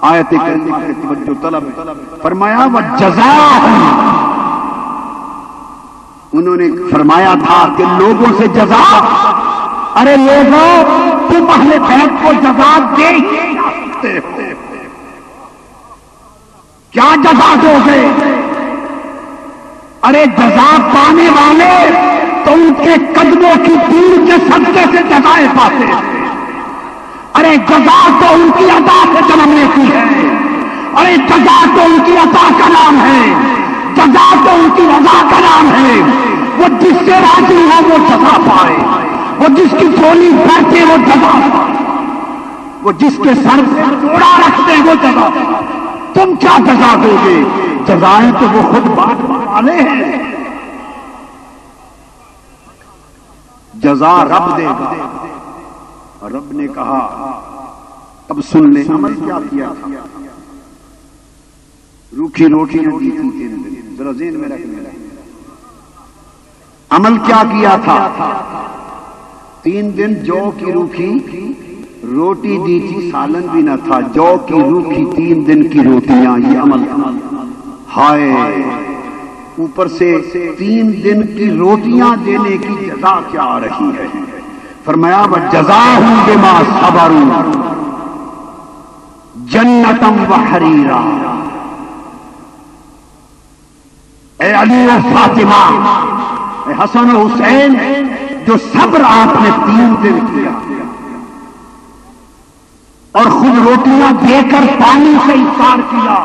آیت کریمہ کی توجہ طلب ہے۔ فرمایا وَجَزَاهُمْ، انہوں نے فرمایا تھا کہ لوگوں سے جزا، ارے لوگوں تم اہل بیت کو جزا دے ہی سکتے ہو، کیا جزا دو گے؟ ارے جزا پانے والے تو ان کے قدموں کی دور کے صدقے سے جزائیں پاتے ہیں، ارے جزا تو ان کی عطا سے جنم لیتی ہے، ارے جزا تو ان کی عطا کا نام ہے، جزا تو ان کی رضا کا نام ہے۔ وہ جس سے راضی ہو وہ جزا پائے، وہ جس کی جھولی بھرتے وہ جزا پائے، وہ جس کے سر سے کوڑا رکھتے وہ جزا پائے۔ تم کیا جزا دو گے؟ جزائیں تو وہ خود بانٹنے والے ہیں، جزا رب دے گا۔ رب نے کہا اب سن لیں عمل کیا کیا تھا۔ روکھی روٹیاں دی تھی 3 دن، ذرا ذہن میں رکھنا۔ عمل کیا کیا تھا؟ 3 دن جو کی روکھی روٹی دی تھی، سالن بھی نہ تھا، جو کی روکھی 3 دن کی روٹیاں، یہ عمل تھا۔ ہائے اوپر سے 3 دن کی روٹیاں دینے کی جزا کیا آ رہی ہے؟ فرمایا وَجَزَاهُمْ بِمَا صَبَرُوا جَنَّةً وَحَرِيرًا۔ اے علی و فاطمہ، اے حسن و حسین، جو صبر آپ نے 3 دن کیا اور خود روٹیاں دے کر پانی سے افطار کیا،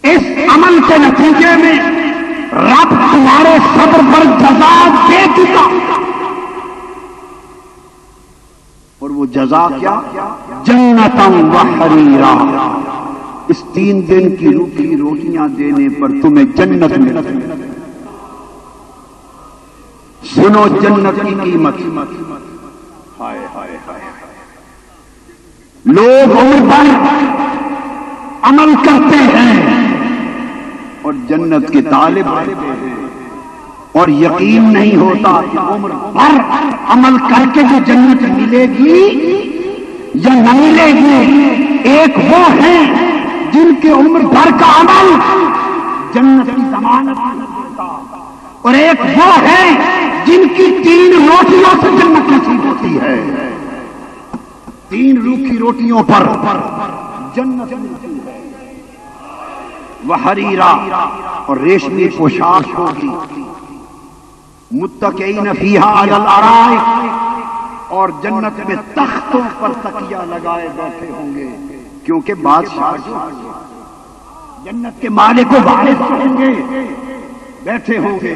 اس عمل کے نتیجے میں رب تمہارے صبر پر جزا دے چکا، اور وہ جزا کیا؟ جنتاً وحریرا۔ اس 3 دن کی روکھی روٹیاں دینے پر تمہیں جنت ملتی۔ سنو جنت کی قیمت۔ ہائے ہائے ہائے، لوگ عمر پر عمل کرتے ہیں اور جنت کے طالب ہیں، اور یقین نہیں ہوتا کہ عمر پر عمل کر کے جو جنت ملے گی یا نہ ملے گی۔ ایک وہ ہیں جن کے عمر بھر کا عمل جنت کی ضمانت دیتا، اور ایک وہ ہے جن کی 3 روٹیوں سے جنت نصیب ہوتی ہے۔ 3 روکھی روٹیوں پر جنت ملتی ہے، وحریرا، اور ریشمی پوشاک ہوگی، متکئین فیہا علی الارائک، اور جنت میں تختوں پر تکیہ لگائے بیٹھے ہوں گے، کیونکہ بادشاہ جنت کے مالک و وارث ہوں گے، بیٹھے ہوں گے۔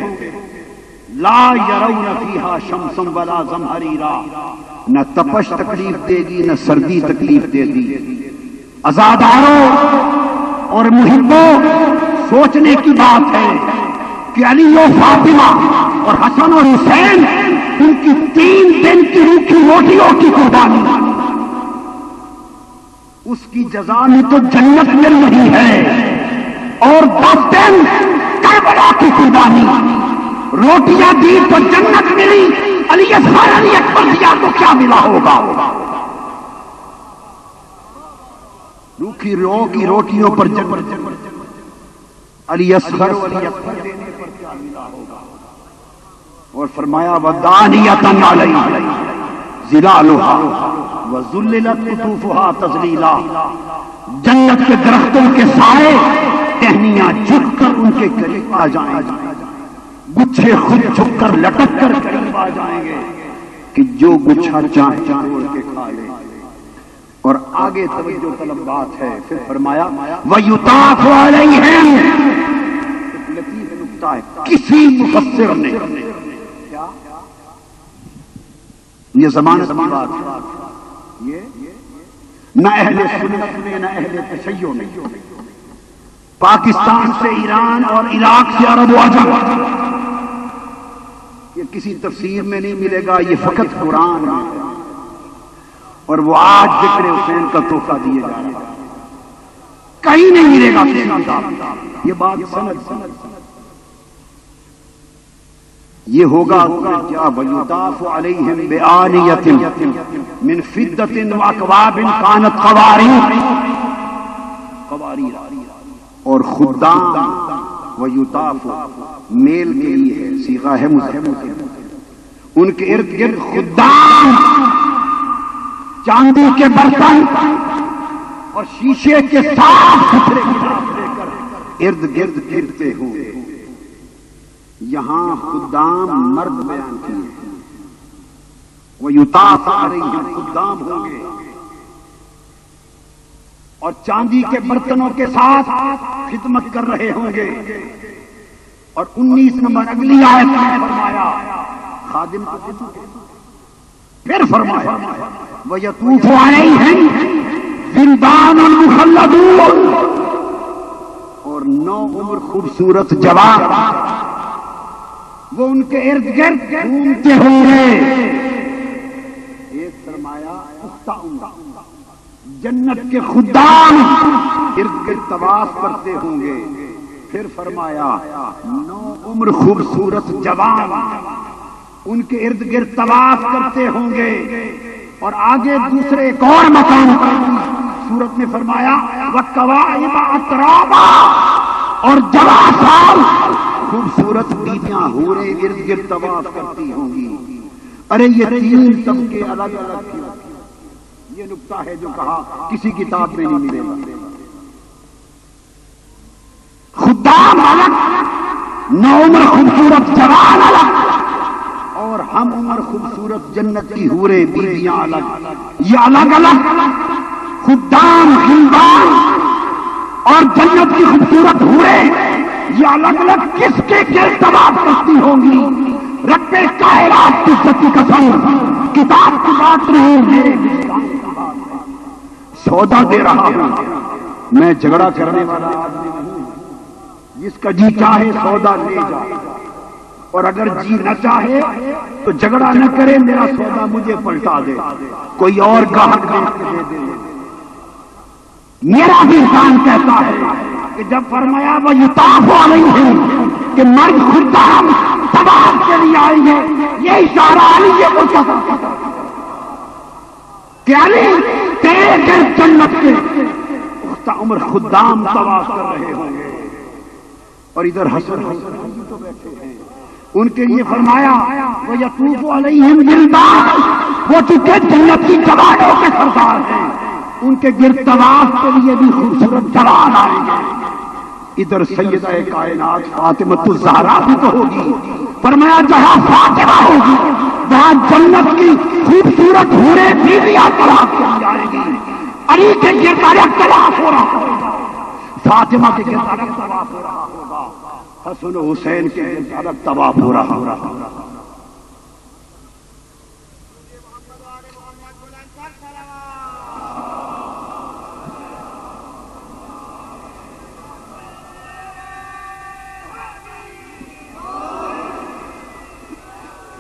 لا یرون فیہا شمسا ولا زمہریرا، نہ تپش تکلیف دے گی نہ سردی تکلیف دے گی۔ عزاداروں اور محبوں، سوچنے کی بات ہے کہ علی و فاطمہ اور حسن اور حسین، ان کی 3 دن کی روکھی روٹیوں کی قربانی، اس کی جزا میں تو جنت مل رہی ہے، اور 10 دن کربلا کی قربانی، روٹیاں دی تو جنت ملی، علی اصغر علی اکبر دیا تو کیا ملا ہوگا؟ روکھی کی روٹیوں پر جنت، علی اصغر علی اکبر دینے پر کیا ملا ہوگا؟ اور فرمایا وَدَانِيَةً عَلَيْهِ ظِلَالُهَا وَذُلِّلَتْ قُطُوفُهَا تَذْلِيلًا۔ جنت کے درختوں کے سائے ٹہنیاں جھک کر ان کے قریب آ جائیں گے، گچھے خود جھک کر لٹک کر قریب آ جائیں گے کہ جو گچھا چاہے توڑ کے کھا لے۔ اور آگے توجہ طلب بات ہے، پھر فرمایا وَيُطَافُ عَلَيْهِمْ، ایک لطیف نکتہ ہے، کسی مفسر نے یہ ضمانت کی بات ہے، یہ نہ اہل سنت میں نہ اہل تشیع میں، پاکستان سے ایران اور عراق سے عرب و عجم، یہ کسی تفسیر میں نہیں ملے گا، یہ فقط قرآن میں ہے، اور وہ آج ذکر حسین کا تحفہ دیے جا رہا ہے، کہیں نہیں ملے گا کسی کا۔ یہ بات سند یہ ہوگا کیا وَيُطَافُ عَلَيْهِمْ بِآنِيَةٍ مِّن فِضَّةٍ وَأَكْوَابٍ كَانَتْ قَوَارِيرَ اور خدام وَيُطَافُ میل کے لیے ہے، صیغہ ہے مذکر، ان کے ارد گرد خدام چاندی کے برتن اور شیشے کے صاف ستھرے گلاس لے کر ارد گرد پھرتے ہوں۔ یہاں خدام مرد بیان کیے، وَيُطَافُ عَلَيْهِمْ خدام ہوں گے اور چاندی کے برتنوں کے ساتھ خدمت کر رہے ہوں گے۔ اور 19 نمبر اگلی آیت میں فرمایا خادم پھر فرمایا وَيَطُوفُ عَلَيْهِمْ وِلْدَانٌ مُخَلَّدُونَ اور 9 عمر خوبصورت جوان وہ ان کے ارد گرد گھومتے ہوں گے۔ ایک فرمایا پختہ عمر جنت کے خدام ارد گرد طواف کرتے ہوں گے۔ پھر فرمایا 9 عمر خوبصورت جوان ان کے ارد گرد طواف کرتے ہوں گے۔ اور آگے دوسرے ایک اور مقام پر سورت میں فرمایا وَكَوَاعِبَ أَتْرَابًا اور جوان سال خوبصورت بیویاں حوریں ارد گرد طواف کرتی ہوں گی۔ ارے یہ 3 طبقے الگ الگ کیوں؟ یہ نقطہ ہے جو کہا کسی کتاب میں نہیں ملے گا۔ خدام الگ، 9 عمر خوبصورت جوان الگ، اور ہم عمر خوبصورت جنت کی حوریں بیویاں الگ۔ یہ الگ الگ خدام خندان اور جنت کی خوبصورت حوریں یہ الگ الگ کس کے گرد طواف کرتی ہوں گی؟ رب کائنات کی عزت کی قسم، کتاب کی بات نہیں ہے، سودا دے رہا ہوں میں، جھگڑا کرنے والا آدمی نہیں۔ جس کا جی چاہے سودا لے جائے، اور اگر جی نہ چاہے تو جھگڑا نہ کرے، میرا سودا مجھے پلٹا دے، کوئی اور گاہک دیکھ کے دے دے۔ میرا بھی انسان کہتا ہے کہ جب فرمایا وَيُطَافُ عَلَيْهِمْ کہ مرد خدام طواف کے لیے آئیں گے، یہ اشارہ علی کو کہ علی تیرے گرد جنت کے پختہ عمر خدام طواف کر رہے ہوں گے۔ اور ادھر حسن تو بیٹھے ہیں، ان کے لیے فرمایا وَيَطُوفُ عَلَيْهِمْ وِلْدَانٌ وہ چکے جنت کی جوانوں کے سردار ہیں، ان کے گرد طواف کے لیے بھی خوبصورت جوان آئیں گے۔ ادھر سیدہ کائنات فاطمہ الزہرا بھی تو ہوگی، فرمایا جہاں فاطمہ ہوگی وہاں جنت کی خوبصورت حوریں بیویاں طواف کے لیے آئیں گی۔ علی کے گرد الگ طواف ہو رہا ہوگا، فاطمہ کے گرد الگ طواف ہو رہا ہوگا، حسن و حسین کے گرد الگ طواف ہو رہا ہوگا۔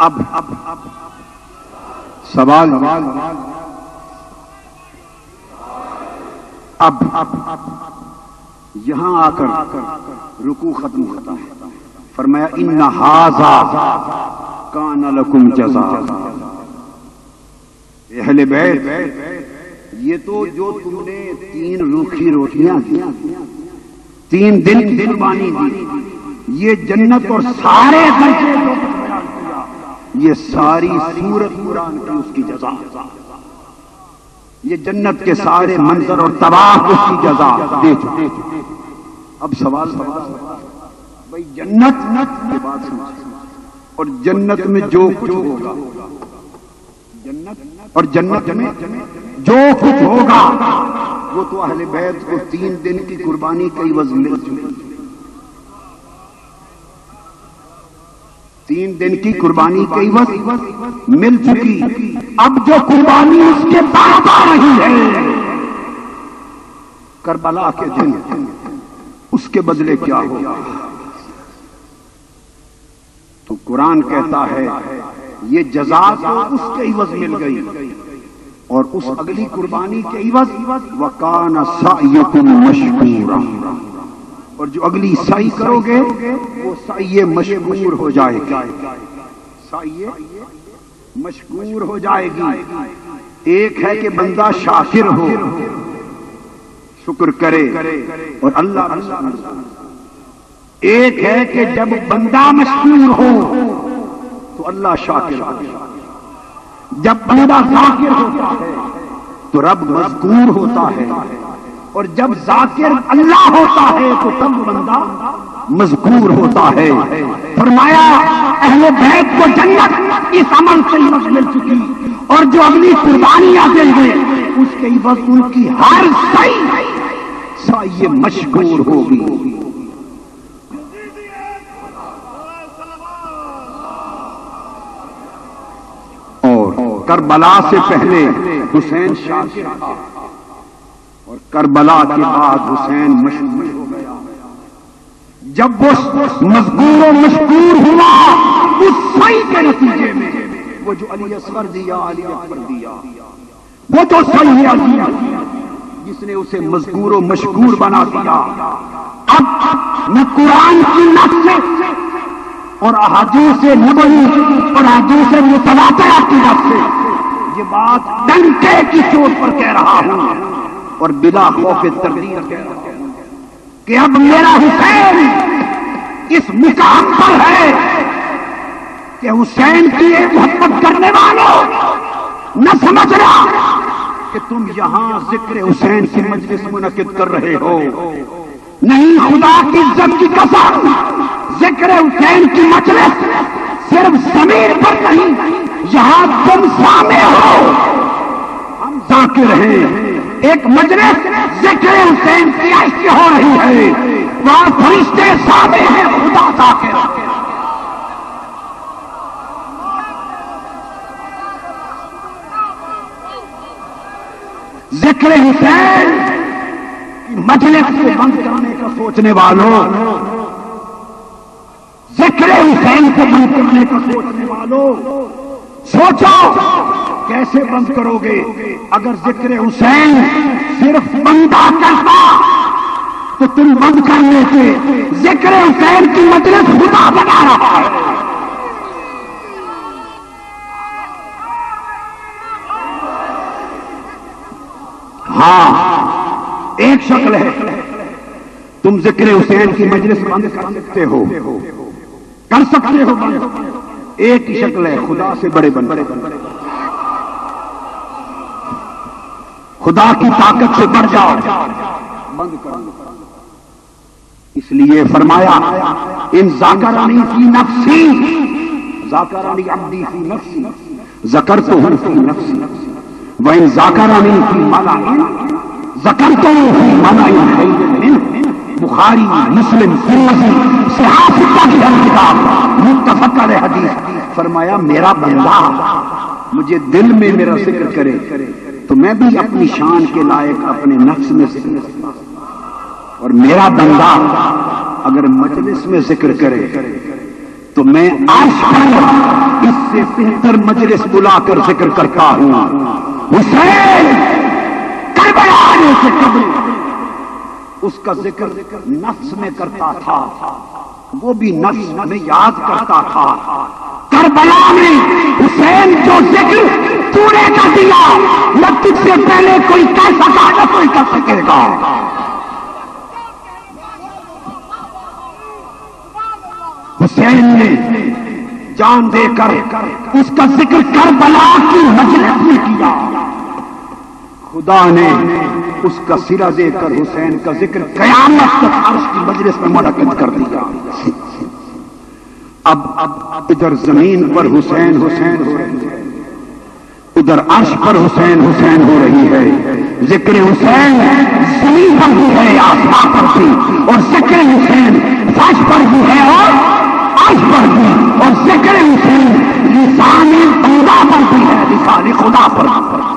اب سوال اب یہاں آ کر رکوع ختم ہوتا ہے، فرمایا ان ھذا کان لکم جزاء۔ اہل بیت یہ تو جو تم نے 3 روکھی روٹیاں دی، 3 دن کی قربانی دی، یہ جنت اور سارے درجے یہ ساری سورت قرآن کی اس کی جزا، یہ جنت کے سارے منظر اور طواف اس کی جزا دے چکے۔ اب سوال بھائی جنت کی بات سمجھ، اور جنت میں جو کچھ ہوگا، جنت اور جنت میں جو کچھ ہوگا وہ تو اہل بیت کو 3 دن کی قربانی کا عوض مل چکی، 3 دن کی قربانی کا عوض مل چکی۔ اب جو قربانی اس کے بعد آ رہی ہے کربلا کے دن، اس کے بدلے کیا ہوگا؟ تو قرآن کہتا ہے یہ جزا تو اس کے عوض مل گئی، اور اس اگلی قربانی کے عوض وَكَانَ سَعْيُكُمْ مَشْكُورًا، اور جو اگلی سعی کرو گے وہ سعی مشکور ہو جائے گا۔ سائیے مشکور ہو جائے گی. ایک ہے کہ بندہ شاکر ہو، شکر کرے اور اللہ رسول. ایک ہے کہ جب بندہ مشکور ہو تو اللہ شاکر ہو، جب بندہ ذاکر ہوتا ہے تو رب مذکور ہوتا ہے، اور جب ذاکر اللہ ہوتا ہے تو تب بندہ مذکور ہوتا ہے. فرمایا اہل بیت کو جنت اس عمل سے مل چکی، اور جو اگلی قربانیاں دیں گے اس کے عوض ان کی ہر سائے مشکور ہوگی. اور کربلا سے پہلے حسین شاکر تھا، اور کربلا کے بعد حسین مشکور ہو گیا. جب وہ مذکور و مشکور ہوا اس صحیح کے نتیجے میں وہ جو علی اصغر دیا، علی اکبر دیا، وہ جو صحیح علی جس نے اسے مذکور و مشکور بنا دیا. اب میں قرآن کی نص سے اور احادیث نبوی اور احادیث متواترہ کی نص سے یہ بات ڈنکے کی چوٹ پر کہہ رہا ہوں اور بلا خوف تردید کہہ رہا ہوں کہ اب میرا حسین اس مقام پر ہے کہ حسین کی محبت کرنے والوں نہ سمجھنا کہ تم یہاں ذکر حسین کی مجلس منعقد کر رہے ہو. نہیں، خدا کی عزت کی قسم، ذکر حسین کی مجلس صرف زمین پر نہیں، یہاں تم سامنے ہو، ہم ذاکر ہیں. ایک مجلس ذکر حسین کی عشق ہو رہی ہے، وہاں فرشتے سامنے ہیں، خدا ذاکر. ذکر حسین کی مجلس کو بند کرنے کا سوچنے والوں، ذکر حسین کو بند کرنے کا سوچنے والوں، سوچو کیسے بند کرو گے؟ اگر ذکر حسین صرف بندہ کرتا تو تم بند کر لیتے. ذکر حسین کی مجلس خدا بنا رہا ہے. ہاں، ایک شکل ہے تم ذکر حسین کی مجلس بند کر سکتے ہو، کر سکتے ہو بند. ایک ہی شکل ہے خدا سے بڑے بن، خدا کی طاقت سے بڑھ جاؤ، بند کرو. اس لیے فرمایا ان ذاکرانی فی نفسی، ذاکرانی عبدی فی نفسی ذکرتہ فی نفسی وَإِن ذَاكَرَنِي فِي مَلَئٍ ذَكَرْتُهُ فِي مَلَئٍ خَيْرٍ مِّنْهُ. بخاری، مسلم، ترمذی، صحاح ستہ کی ہر کتاب متفق علیہ حدیث. فرمایا میرا بندہ مجھے دل میں میرا ذکر کرے تو میں بھی اپنی شان کے لائق اپنے نفس میں ذکر کرتا ہوں، اور میرا بندہ اگر مجلس میں ذکر کرے تو میں عرش پر اس سے بہتر مجلس بلا کر ذکر کرتا ہوں. حسین کربلا آنے سے قبل اس کا ذکر نفس میں کرتا تھا، وہ بھی نفس میں یاد کرتا تھا. کربلا میں حسین جو ذکر پورے کا دیا نہ تجھ سے پہلے کوئی کر سکا نہ کوئی کر سکے گا. حسین نے جان دے کر اس کا ذکر کربلا کی مجلس میں کیا. خدا نے اس کا سرا دے کر حسین کا ذکر قیامت تک عرش کی مجلس میں منعقد کر دیا. اب ادھر زمین پر حسین حسین ہو رہی ہے، ادھر عرش پر حسین حسین ہو رہی ہے. ذکر حسین زمین پر بھی ہے، آسمان پر بھی، اور ذکر حسین فرش پر بھی ہے اور عرش پر بھی، اور ذکر حسین لسان خدا پر بھی ہے، لسان خدا پر.